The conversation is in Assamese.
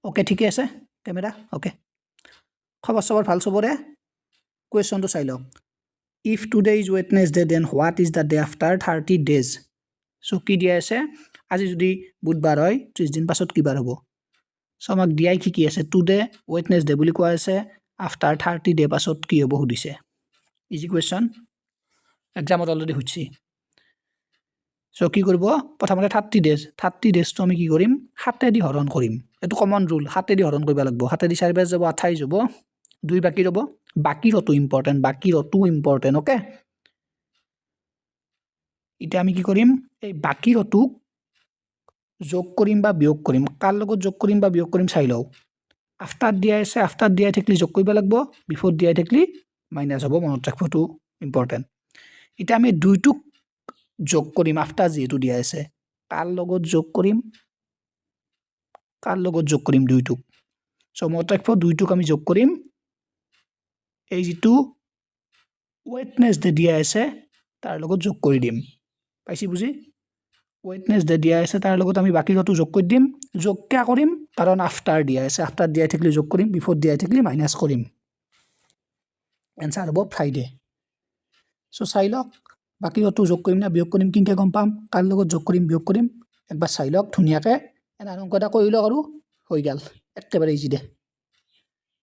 ওকে ঠিকে আছে কেমেৰা ওকে খবৰ ভাল চবৰে কুৱেশ্যনটো চাই লওক if today is Wednesday then what is the day after 30 days চ' কি দিয়া আছে আজি যদি বুধবাৰ হয় 30 দিন পাছত কি বাৰ হ'ব চ' আমাক দিয়াই কি আছে টুডে ৱেডনেছডে বুলি কোৱা আছে আফটাৰ 30 ডে পাছত কি হ'ব সুধিছে ইজি কুৱেশ্যন এক্সামত অলৰেডি সুধিছে চ' কি কৰিব প্ৰথমতে 30 ডেজটো আমি কি কৰিম 7 দি হৰণ কৰিম এইটো কমন ৰুল 7 দি হৰণ কৰিব লাগিব 7 দি 4 বাৰ যাব 28 হ'ব 2 বাকি ৰ'ব বাকি ৰটো ইম্পৰ্টেণ্ট ওকে এতিয়া আমি কি কৰিম এই বাকি ৰটোক যোগ কৰিম বা বিয়োগ কৰিম কাৰ লগত যোগ কৰিম বা বিয়োগ কৰিম চাই লওঁ আফটাৰ দিয়াই আছে আফটাৰ দিয়াই থাকিলে যোগ কৰিব লাগিব বিফোৰ দিয়াই থাকিলে মাইনাছ হ'ব মনত ৰাখিবটো ইম্পৰ্টেণ্ট এতিয়া আমি দুইটোক যোগ কৰিম আফটাৰ যেহেতু দিয়া আছে কাৰ লগত যোগ কৰিম দুইটোক চ' মনত ৰাখিব দুইটোক আমি যোগ কৰিম এই যিটো ৱেডনেছডে দিয়া আছে তাৰ লগত যোগ কৰি দিম পাইছি বুজি ৱেডনেছডে দিয়া আছে তাৰ লগত আমি বাকি ৰটো যোগ কৰি দিম যোগ কিয় কৰিম কাৰণ আফটাৰ দিয়া আছে আফটাৰ দিয়াই থাকিলে যোগ কৰিম বিফোৰ দিয়াই থাকিলে মাইনাছ কৰিম এনসাৰ হ'ব ফ্ৰাইডে চ' চাই লওক বাকি ৰটো যোগ কৰিম না বিয়োগ কৰিম কিনকে গম পাম কাৰ লগত যোগ কৰিম বিয়োগ কৰিম একবাৰ চাই লওক ধুনীয়াকৈ এনে অংক এটা কৰি লওক আৰু হৈ গ'ল একেবাৰে ইজি দে